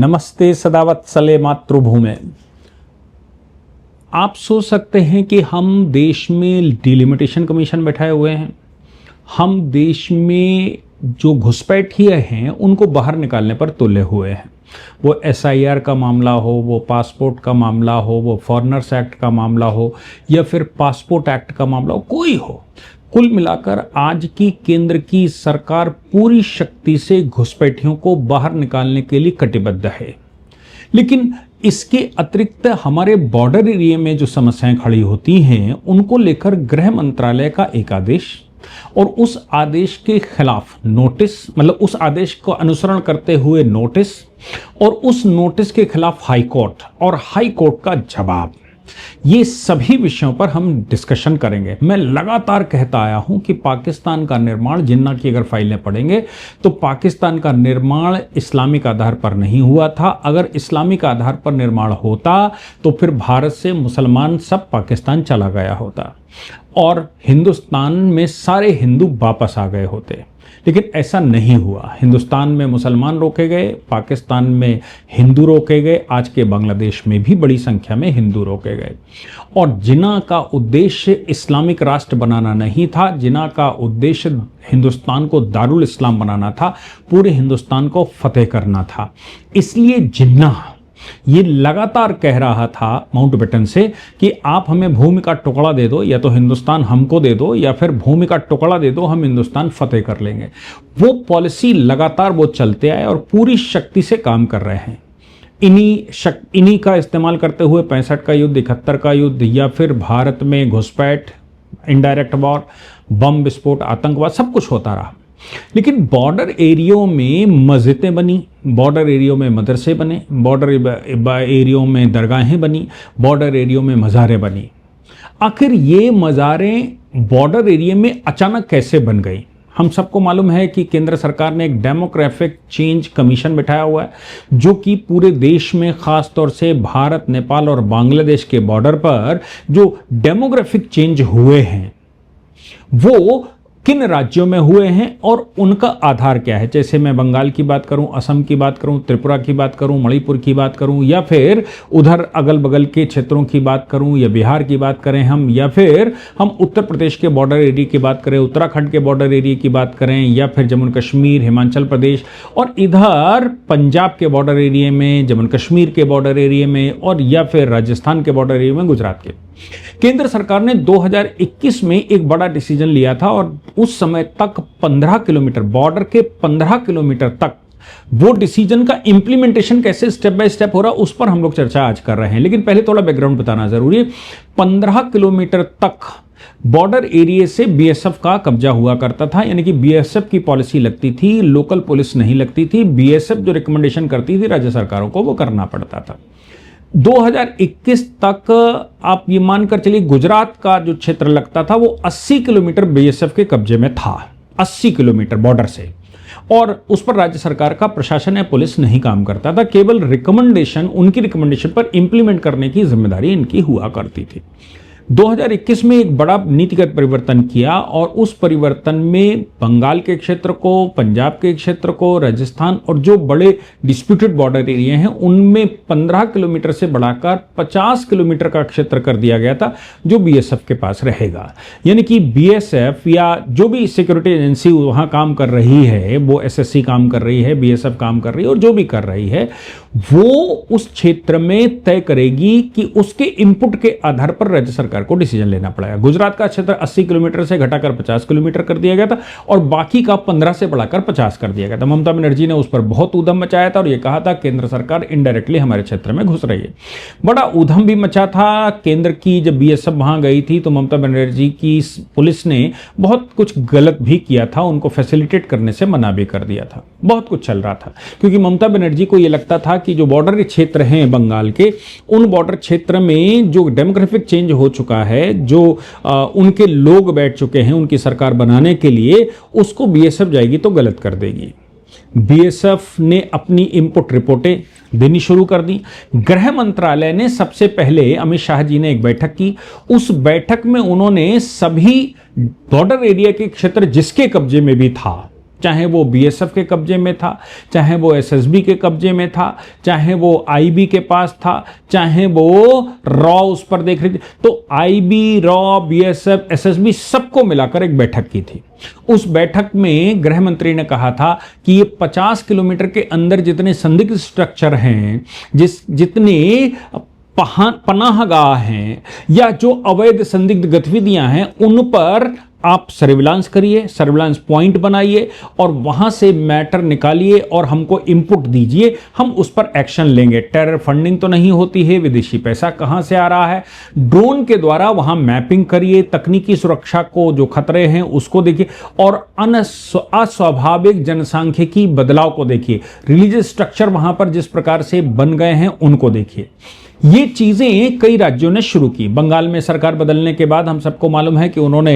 नमस्ते सदावत्सले मातृभूमे। आप सोच सकते हैं कि हम देश में डिलिमिटेशन कमीशन बैठाए हुए हैं, हम देश में जो घुसपैठिए हैं उनको बाहर निकालने पर तुले हुए हैं। वो SIR का मामला हो, वो पासपोर्ट का मामला हो, वो फॉरेनर्स एक्ट का मामला हो या फिर पासपोर्ट एक्ट का मामला हो, कोई हो। कुल मिलाकर आज की केंद्र की सरकार पूरी शक्ति से घुसपैठियों को बाहर निकालने के लिए कटिबद्ध है। लेकिन इसके अतिरिक्त हमारे बॉर्डर एरिया में जो समस्याएं खड़ी होती हैं उनको लेकर गृह मंत्रालय का एक आदेश और उस आदेश के खिलाफ नोटिस, मतलब उस आदेश को अनुसरण करते हुए नोटिस और उस नोटिस के खिलाफ हाई कोर्ट और हाई कोर्ट का जवाब, ये सभी विषयों पर हम डिस्कशन करेंगे। मैं लगातार कहता आया हूं कि पाकिस्तान का निर्माण, जिन्ना की अगर फाइलें पढ़ेंगे तो पाकिस्तान का निर्माण इस्लामिक आधार पर नहीं हुआ था। अगर इस्लामिक आधार पर निर्माण होता तो फिर भारत से मुसलमान सब पाकिस्तान चला गया होता और हिंदुस्तान में सारे हिंदू वापस आ गए होते। लेकिन ऐसा नहीं हुआ। हिंदुस्तान में मुसलमान रोके गए, पाकिस्तान में हिंदू रोके गए, आज के बांग्लादेश में भी बड़ी संख्या में हिंदू रोके गए। और जिन्ना का उद्देश्य इस्लामिक राष्ट्र बनाना नहीं था, जिन्ना का उद्देश्य हिंदुस्तान को दारुल इस्लाम बनाना था, पूरे हिंदुस्तान को फतेह करना था। इसलिए जिन्ना ये लगातार कह रहा था माउंटबेटन से कि आप हमें भूमि का टुकड़ा दे दो, या तो हिंदुस्तान हमको दे दो या फिर भूमि का टुकड़ा दे दो, हम हिंदुस्तान फतेह कर लेंगे। वो पॉलिसी लगातार वो चलते आए और पूरी शक्ति से काम कर रहे हैं। इन्हीं का इस्तेमाल करते हुए 65 का युद्ध, 71 का युद्ध या फिर भारत में घुसपैठ, इनडायरेक्ट वॉर, बम विस्फोट, आतंकवाद, सब कुछ होता रहा। लेकिन बॉर्डर एरियो में मस्जिदें बनी, बॉर्डर एरियो में मदरसे बने, बॉर्डर एरियो में दरगाहें बनी, बॉर्डर एरियो में मज़ारें बनी। आखिर ये मज़ारें बॉर्डर एरिया में अचानक कैसे बन गई? हम सबको मालूम है कि केंद्र सरकार ने एक डेमोग्राफिक चेंज कमीशन बैठाया हुआ है, जो कि पूरे देश में खास तौर से भारत, नेपाल और बांग्लादेश के बॉर्डर पर जो डेमोग्राफिक चेंज हुए हैं वो किन राज्यों में हुए हैं और उनका आधार क्या है। जैसे मैं बंगाल की बात करूं, असम की बात करूं, त्रिपुरा की बात करूं, मणिपुर की बात करूं, या फिर उधर अगल बगल के क्षेत्रों की बात करूं, या बिहार की बात करें हम, या फिर हम उत्तर प्रदेश के बॉर्डर एरिया की बात करें, उत्तराखंड के बॉर्डर एरिया की बात करें, या फिर जम्मू कश्मीर, हिमाचल प्रदेश, और इधर पंजाब के बॉर्डर एरिया में, जम्मू कश्मीर के बॉर्डर एरिया में, और या फिर राजस्थान के बॉर्डर एरिया में, गुजरात के। केंद्र सरकार ने 2021 में एक बड़ा डिसीजन लिया था और उस समय तक 15 किलोमीटर, बॉर्डर के 15 किलोमीटर तक वो डिसीजन का इंप्लीमेंटेशन कैसे स्टेप बाय स्टेप हो रहा, उस पर हम लोग चर्चा आज कर रहे हैं। लेकिन पहले थोड़ा बैकग्राउंड बताना जरूरी है। 15 किलोमीटर तक बॉर्डर एरिया से BSF का कब्जा हुआ करता था, यानी कि BSF की पॉलिसी लगती थी, लोकल पुलिस नहीं लगती थी। BSF जो रिकमेंडेशन करती थी राज्य सरकारों को, वो करना पड़ता था। 2021 तक आप ये मानकर चलिए गुजरात का जो क्षेत्र लगता था वो 80 किलोमीटर BSF के कब्जे में था, 80 किलोमीटर बॉर्डर से, और उस पर राज्य सरकार का प्रशासन या पुलिस नहीं काम करता था। केवल रिकमेंडेशन, उनकी रिकमेंडेशन पर इंप्लीमेंट करने की जिम्मेदारी इनकी हुआ करती थी। 2021 में एक बड़ा नीतिगत परिवर्तन किया और उस परिवर्तन में बंगाल के क्षेत्र को, पंजाब के क्षेत्र को, राजस्थान और जो बड़े डिस्प्यूटेड बॉर्डर एरिया हैं उनमें 15 किलोमीटर से बढ़ाकर 50 किलोमीटर का क्षेत्र कर दिया गया था जो BSF के पास रहेगा। यानी कि BSF या जो भी सिक्योरिटी एजेंसी वहां काम कर रही है, वो SSC काम कर रही है, BSF काम कर रही है, और जो भी कर रही है वो उस क्षेत्र में तय करेगी कि उसके इनपुट के आधार पर राज्य सरकार को डिसीजन लेना पड़ेगा। गुजरात का क्षेत्र 80 किलोमीटर से घटाकर 50 किलोमीटर कर दिया गया था और बाकी का 15 से बढ़ाकर 50 कर दिया गया था। ममता बनर्जी ने उस पर बहुत ऊधम मचाया था और यह कहा था केंद्र सरकार इनडायरेक्टली हमारे क्षेत्र में घुस रही है। बड़ा ऊधम भी मचा था। केंद्र की जब BSF वहां गई थी तो ममता बनर्जी की पुलिस ने बहुत कुछ गलत भी किया था, उनको फैसिलिटेट करने से मना भी कर दिया था। बहुत कुछ चल रहा था क्योंकि ममता बनर्जी को यह लगता था कि जो बॉर्डर क्षेत्र हैं बंगाल के, उन बॉर्डर क्षेत्र में जो डेमोग्राफिक चेंज हो चुका है, जो उनके लोग बैठ चुके हैं उनकी सरकार बनाने के लिए, उसको BSF जाएगी तो गलत कर देगी। BSF ने अपनी इनपुट रिपोर्टें देनी शुरू कर दी। गृह मंत्रालय ने सबसे पहले, अमित शाह जी ने एक बैठक की। उस बैठक में उन्होंने सभी बॉर्डर एरिया के क्षेत्र जिसके कब्जे में भी था, चाहे वो बीएसएफ के कब्जे में था, चाहे वो एसएसबी के कब्जे में था, चाहे वो आईबी के पास था, चाहे वो रॉ उस पर देख रही थी। तो आईबी, रॉ, बीएसएफ, एसएसबी सबको मिलाकर एक बैठक की थी। उस बैठक में गृह मंत्री ने कहा था कि ये 50 किलोमीटर के अंदर जितने संदिग्ध स्ट्रक्चर हैं, जितने पनाहगाह हैं या जो अवैध संदिग्ध गतिविधियां हैं, उन पर आप सर्विलांस करिए, सर्विलांस पॉइंट बनाइए और वहां से मैटर निकालिए और हमको इनपुट दीजिए, हम उस पर एक्शन लेंगे। टेरर फंडिंग तो नहीं होती है, विदेशी पैसा कहां से आ रहा है, ड्रोन के द्वारा वहां मैपिंग करिए, तकनीकी सुरक्षा को जो खतरे हैं उसको देखिए और अस्वाभाविक जनसांख्यिकी बदलाव को देखिए, रिलीजियस स्ट्रक्चर वहां पर जिस प्रकार से बन गए हैं उनको देखिए। ये चीजें कई राज्यों ने शुरू की। बंगाल में सरकार बदलने के बाद हम सबको मालूम है कि उन्होंने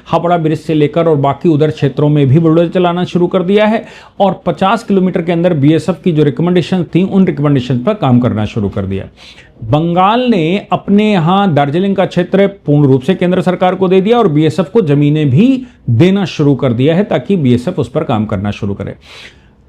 हावड़ा ब्रिज से लेकर और बाकी उधर क्षेत्रों में भी बुलडोजर चलाना शुरू कर दिया है और 50 किलोमीटर के अंदर बीएसएफ की जो रिकमेंडेशन थी उन रिकमेंडेशन पर काम करना शुरू कर दिया। बंगाल ने अपने यहां दार्जिलिंग का क्षेत्र पूर्ण रूप से केंद्र सरकार को दे दिया और बीएसएफ को जमीनें भी देना शुरू कर दिया है ताकि बीएसएफ उस पर काम करना शुरू करे।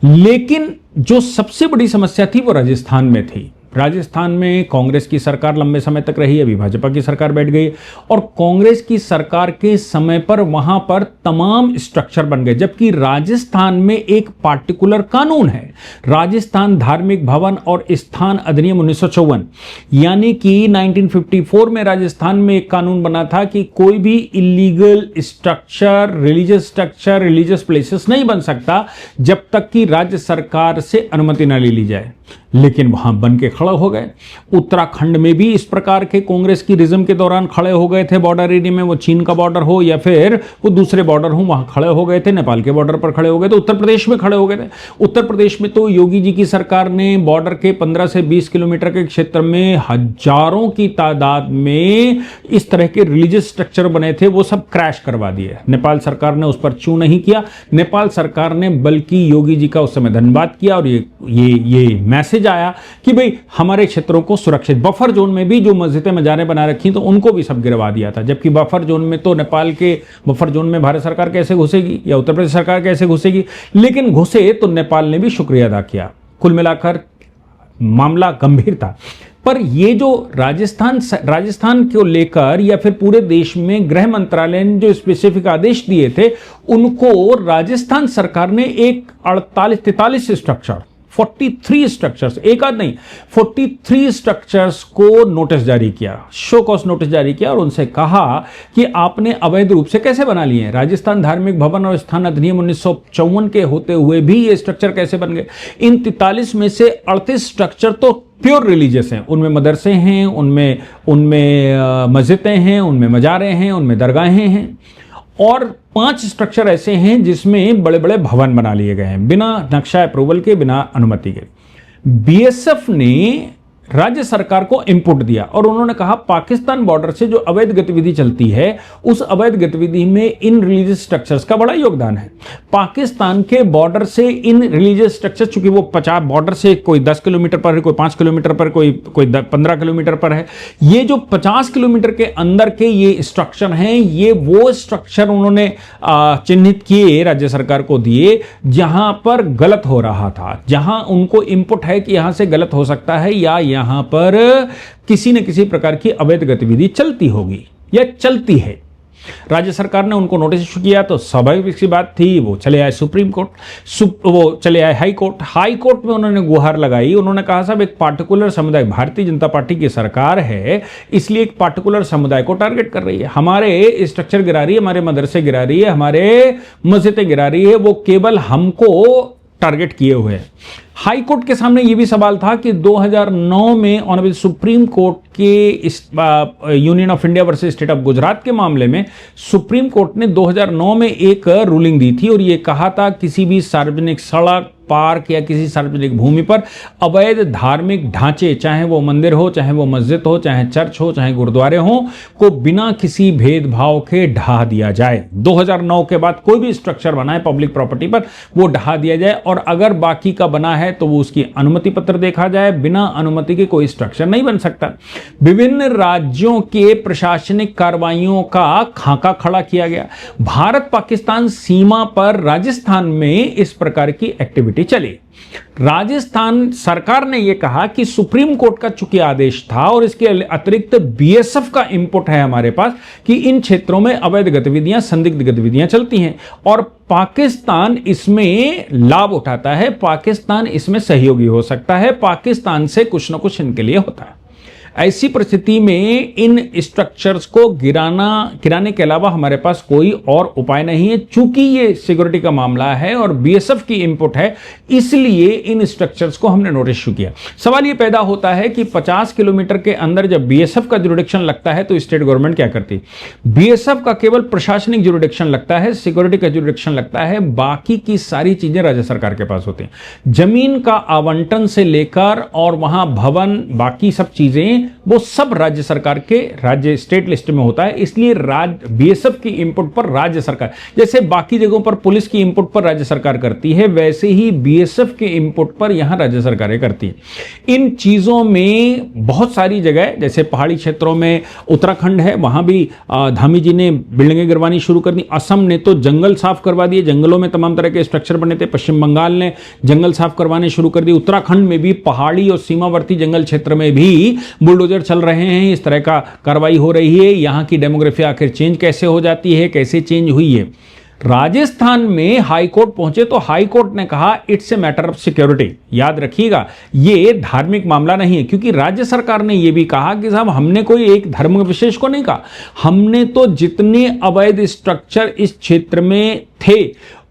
लेकिन जो सबसे बड़ी समस्या थी वो राजस्थान में थी। राजस्थान में कांग्रेस की सरकार लंबे समय तक रही, अभी भाजपा की सरकार बैठ गई और कांग्रेस की सरकार के समय पर वहां पर तमाम स्ट्रक्चर बन गए, जबकि राजस्थान में एक पार्टिकुलर कानून है, राजस्थान धार्मिक भवन और स्थान अधिनियम 1954, यानी कि 1954 में राजस्थान में एक कानून बना था कि कोई भी इलीगल स्ट्रक्चर, रिलीजियस प्लेसेस नहीं बन सकता जब तक कि राज्य सरकार से अनुमति न ले ली जाए। लेकिन वहां बन के खड़े हो गए। उत्तराखंड में भी इस प्रकार के कांग्रेस की रिज्म के दौरान खड़े हो गए थे बॉर्डर एरिया में, वो चीन का बॉर्डर हो या फिर वो दूसरे बॉर्डर हो, वहां खड़े हो गए थे। नेपाल के बॉर्डर पर खड़े हो गए थे, उत्तर प्रदेश में खड़े हो गए थे। उत्तर प्रदेश में तो योगी जी की सरकार ने बॉर्डर के 15 से 20 किलोमीटर के क्षेत्र में हजारों की तादाद में इस तरह के रिलीजियस स्ट्रक्चर बने थे, वो सब क्रैश करवा दिए। नेपाल सरकार ने उस पर चू नहीं किया। नेपाल सरकार ने बल्कि योगी जी का उस समय धन्यवाद किया और ये मैसेज आया कि भाई हमारे क्षेत्रों को सुरक्षित, बफर जोन में भी जो मस्जिदें मजारें बना रखी तो उनको भी सब गिरवा दिया था। जबकि बफर जोन में तो नेपाल के बफर जोन में भारत सरकार कैसे घुसेगी या उत्तर प्रदेश सरकार कैसे घुसेगी, लेकिन घुसे तो नेपाल ने भी शुक्रिया अदा किया। कुल मिलाकर मामला गंभीर था। पर ये जो राजस्थान को लेकर या फिर पूरे देश में गृह मंत्रालय ने जो स्पेसिफिक आदेश दिए थे, उनको राजस्थान सरकार ने एक 43 स्ट्रक्चर, 43 स्ट्रक्चर्स, एक आध नहीं, 43 स्ट्रक्चर्स को नोटिस जारी किया, शो कॉज नोटिस जारी किया और उनसे कहा कि आपने अवैध रूप से कैसे बना लिए हैं। राजस्थान धार्मिक भवन और स्थान अधिनियम 1954 के होते हुए भी ये स्ट्रक्चर कैसे बन गए। इन 43 में से 38 स्ट्रक्चर तो प्योर रिलीजियस हैं, उनमें मदरसे हैं, उनमें मस्जिदें हैं, उनमें मजारें हैं, उनमें दरगाहें हैं और 5 स्ट्रक्चर ऐसे हैं जिसमें बड़े बड़े भवन बना लिए गए हैं बिना नक्शा अप्रूवल के, बिना अनुमति के। बीएसएफ ने राज्य सरकार को इनपुट दिया और उन्होंने कहा पाकिस्तान बॉर्डर से जो अवैध गतिविधि चलती है उस अवैध गतिविधि में इन रिलीजियस स्ट्रक्चर्स का बड़ा योगदान है। पाकिस्तान के बॉर्डर से इन रिलीजियस स्ट्रक्चर्स, चूंकि वो 50 बॉर्डर से कोई 10 किलोमीटर पर है, कोई 5 किलोमीटर पर, कोई 15 किलोमीटर पर है, ये जो 50 किलोमीटर के अंदर के ये स्ट्रक्चर हैं, ये वो स्ट्रक्चर उन्होंने चिन्हित किए, राज्य सरकार को दिए, जहां पर गलत हो रहा था, जहां उनको इनपुट है कि यहां से गलत हो सकता है या यहां पर किसी न किसी प्रकार की अवैध गतिविधि चलती होगी या चलती है। राज्य सरकार ने उनको नोटिस इशू किया तो स्वाभाविक सी बात थी, वो चले आए सुप्रीम कोर्ट, वो चले आए हाई कोर्ट। हाई कोर्ट में उन्होंने गुहार लगाई, उन्होंने कहा साहब एक पार्टिकुलर समुदाय, भारतीय जनता पार्टी की सरकार है इसलिए एक पार्टिकुलर समुदाय को टारगेट कर रही है, हमारे स्ट्रक्चर गिरा रही है, हमारे मदरसे गिरा रही है, हमारे मस्जिदें गिरा रही है, वो केवल हमको टारगेट किए हुए हैं। हाई कोर्ट के सामने यह भी सवाल था कि 2009 में ऑनरेबल सुप्रीम कोर्ट के union of India versus state of Gujarat के मामले में सुप्रीम कोर्ट ने 2009 में एक रूलिंग दी थी और यह कहा था किसी भी सार्वजनिक सड़क, पार्क या किसी सार्वजनिक भूमि पर अवैध धार्मिक ढांचे, चाहे वो मंदिर हो, चाहे वो मस्जिद हो, चाहे चर्च हो, चाहे गुरुद्वारे हो, को बिना किसी भेदभाव के ढहा दिया जाए। 2009 के बाद कोई भी स्ट्रक्चर बना है पब्लिक प्रॉपर्टी पर वो ढहा दिया जाए और अगर बाकी का बना है है तो वो उसकी अनुमति पत्र देखा जाए, बिना अनुमति के कोई स्ट्रक्चर नहीं बन सकता। विभिन्न राज्यों के प्रशासनिक कार्रवाइयों का खाका खड़ा किया गया। भारत पाकिस्तान सीमा पर राजस्थान में इस प्रकार की एक्टिविटी चली। राजस्थान सरकार ने यह कहा कि सुप्रीम कोर्ट का चूंकि आदेश था और इसके अतिरिक्त बीएसएफ का इंपुट है हमारे पास कि इन क्षेत्रों में अवैध गतिविधियां, संदिग्ध गतिविधियां चलती हैं और पाकिस्तान इसमें लाभ उठाता है, पाकिस्तान इसमें सहयोगी हो सकता है, पाकिस्तान से कुछ ना कुछ इनके लिए होता है। ऐसी परिस्थिति में इन स्ट्रक्चर्स को गिराने के अलावा हमारे पास कोई और उपाय नहीं है। चूंकि ये सिक्योरिटी का मामला है और बीएसएफ की इनपुट है, इसलिए इन स्ट्रक्चर्स को हमने नोटिस इशू किया। सवाल ये पैदा होता है कि 50 किलोमीटर के अंदर जब बीएसएफ का जुरिडिक्शन लगता है तो स्टेट गवर्नमेंट क्या करती? बीएसएफ का केवल प्रशासनिक जुरिडिक्शन लगता है, सिक्योरिटी का जुरिडिक्शन लगता है, बाकी की सारी चीजें राज्य सरकार के पास होती हैं। जमीन का आवंटन से लेकर और वहां भवन, बाकी सब चीजें वो सब राज्य सरकार के राज्य स्टेट लिस्ट में होता है। इसलिए बीएसएफ की इंपुट पर राज्य सरकार, जैसे बाकी जगहों पर पुलिस की इंपुट पर राज्य सरकार करती है, वैसे ही बीएसएफ के इंपुट पर यहां राज्य सरकारें करती है। इन चीजों में बहुत सारी जगह, जैसे पहाड़ी क्षेत्रों में उत्तराखंड है, वहां भी धामी जी ने बिल्डिंगें गिरवानी शुरू कर दी। असम ने तो जंगल साफ करवा दिए, जंगलों में तमाम तरह के स्ट्रक्चर बने थे। पश्चिम बंगाल ने जंगल साफ करवाने शुरू कर दिए। उत्तराखंड में भी पहाड़ी और सीमावर्ती जंगल क्षेत्र में भी बुलडोजर चल रहे हैं, इस तरह का कार्रवाई हो रही है। यहां की डेमोग्राफी आखिर चेंज कैसे हो जाती है, कैसे चेंज हुई है? राजस्थान में हाई कोर्ट पहुंचे तो हाई कोर्ट ने कहा it's a matter of security. याद रखिएगा, ये धार्मिक मामला नहीं है, क्योंकि राज्य सरकार ने यह भी कहा कि साहब हमने कोई एक धर्म विशेष को नहीं कहा, हमने तो जितने अवैध स्ट्रक्चर इस क्षेत्र में थे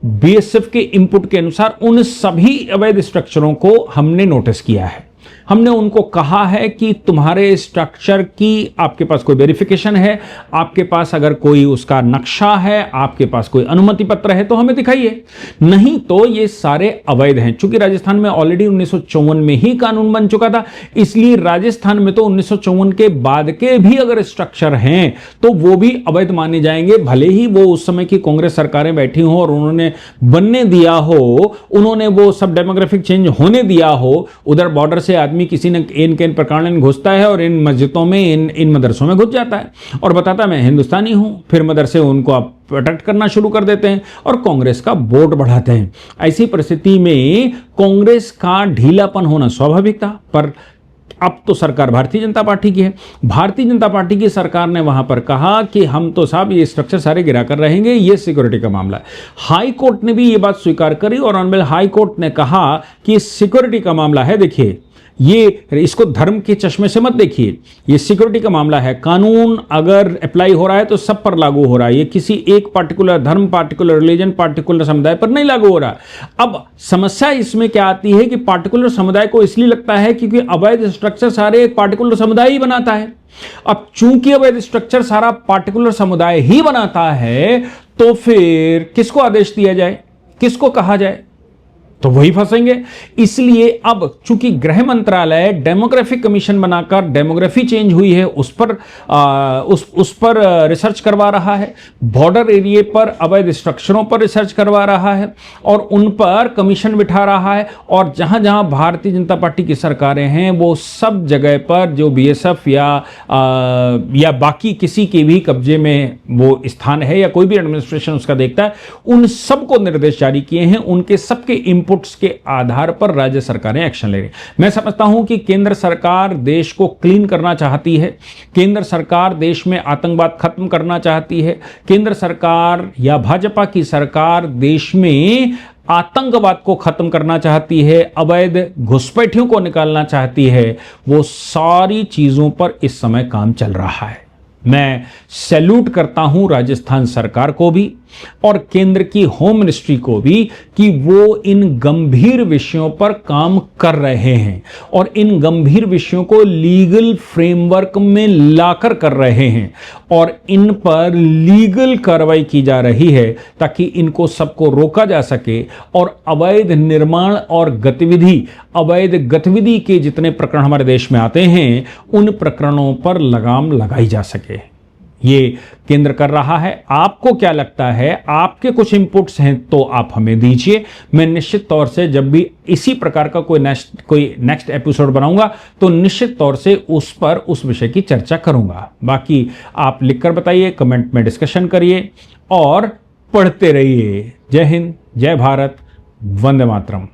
बीएसएफ के इनपुट के अनुसार उन सभी अवैध स्ट्रक्चरों को हमने नोटिस किया है। हमने उनको कहा है कि तुम्हारे स्ट्रक्चर की आपके पास कोई वेरिफिकेशन है, आपके पास अगर कोई उसका नक्शा है, आपके पास कोई अनुमति पत्र है तो हमें दिखाइए, नहीं तो ये सारे अवैध हैं। चूंकि राजस्थान में ऑलरेडी 1954 में ही कानून बन चुका था, इसलिए राजस्थान में तो 1954 के बाद के भी अगर स्ट्रक्चर हैं तो वो भी अवैध माने जाएंगे, भले ही वो उस समय की कांग्रेस सरकारें बैठी हो और उन्होंने बनने दिया हो, उन्होंने वो सब डेमोग्राफिक चेंज होने दिया हो। उधर बॉर्डर से आदमी किसी न इन प्रकार घुसता है और इन मस्जिदों में, इन मदरसों में घुस जाता है और बताता है मैं हिंदुस्तानी हूं, फिर मदरसे उनको आप प्रोटेक्ट करना शुरू कर देते हैं और कांग्रेस का वोट बढ़ाते हैं। ऐसी परिस्थिति में कांग्रेस का ढीलापन होना स्वाभाविक था, पर अब तो सरकार भारतीय जनता पार्टी की है। भारतीय जनता पार्टी की सरकार ने वहां पर कहा कि हम तो साहब ये स्ट्रक्चर सारे गिरा कर रहेंगे, ये सिक्योरिटी का मामला है। हाई कोर्ट ने भी ये बात स्वीकार करी और ऑनरेबल हाई कोर्ट ने कहा कि सिक्योरिटी का मामला है, देखिए ये, इसको धर्म के चश्मे से मत देखिए, ये सिक्योरिटी का मामला है। कानून अगर अप्लाई हो रहा है तो सब पर लागू हो रहा है, ये किसी एक पार्टिकुलर धर्म, पार्टिकुलर रिलीजन, पार्टिकुलर समुदाय पर नहीं लागू हो रहा। अब समस्या इसमें क्या आती है कि पार्टिकुलर समुदाय को इसलिए लगता है क्योंकि अवैध स्ट्रक्चर सारे एक पार्टिकुलर समुदाय ही बनाता है। अब चूंकि अवैध स्ट्रक्चर सारा पार्टिकुलर समुदाय ही बनाता है तो फिर किसको आदेश दिया जाए, किसको कहा जाए, तो वही फंसेंगे। इसलिए अब चूंकि गृह मंत्रालय डेमोग्राफिक कमीशन बनाकर डेमोग्राफी चेंज हुई है उस पर रिसर्च करवा रहा है, बॉर्डर एरिया पर अवैध स्ट्रक्चरों पर रिसर्च करवा रहा है और उन पर कमीशन बिठा रहा है। और जहां जहां भारतीय जनता पार्टी की सरकारें हैं वो सब जगह पर जो बीएसएफ या बाकी किसी के भी कब्जे में वो स्थान है या कोई भी एडमिनिस्ट्रेशन उसका देखता है, उन सबको निर्देश जारी किए हैं। उनके सबके इनपुट्स के आधार पर राज्य सरकारें एक्शन ले रही हैं। मैं समझता हूं कि केंद्र सरकार देश को क्लीन करना चाहती है, केंद्र सरकार देश में आतंकवाद खत्म करना चाहती है, केंद्र सरकार या भाजपा की सरकार देश में आतंकवाद को खत्म करना चाहती है, अवैध घुसपैठियों को निकालना चाहती है। वो सारी चीजों पर इस समय काम चल रहा है। मैं सैल्यूट करता हूं राजस्थान सरकार को भी और केंद्र की होम मिनिस्ट्री को भी कि वो इन गंभीर विषयों पर काम कर रहे हैं और इन गंभीर विषयों को लीगल फ्रेमवर्क में लाकर कर रहे हैं और इन पर लीगल कार्रवाई की जा रही है ताकि इनको सबको रोका जा सके और अवैध निर्माण और अवैध गतिविधि के जितने प्रकरण हमारे देश में आते हैं उन प्रकरणों पर लगाम लगाई जा सके। ये केंद्र कर रहा है। आपको क्या लगता है, आपके कुछ इनपुट्स हैं तो आप हमें दीजिए। मैं निश्चित तौर से जब भी इसी प्रकार का कोई नेक्स्ट एपिसोड बनाऊंगा तो निश्चित तौर से उस पर उस विषय की चर्चा करूंगा। बाकी आप लिखकर बताइए, कमेंट में डिस्कशन करिए और पढ़ते रहिए। जय हिंद, जय भारत, वंदे मातरम।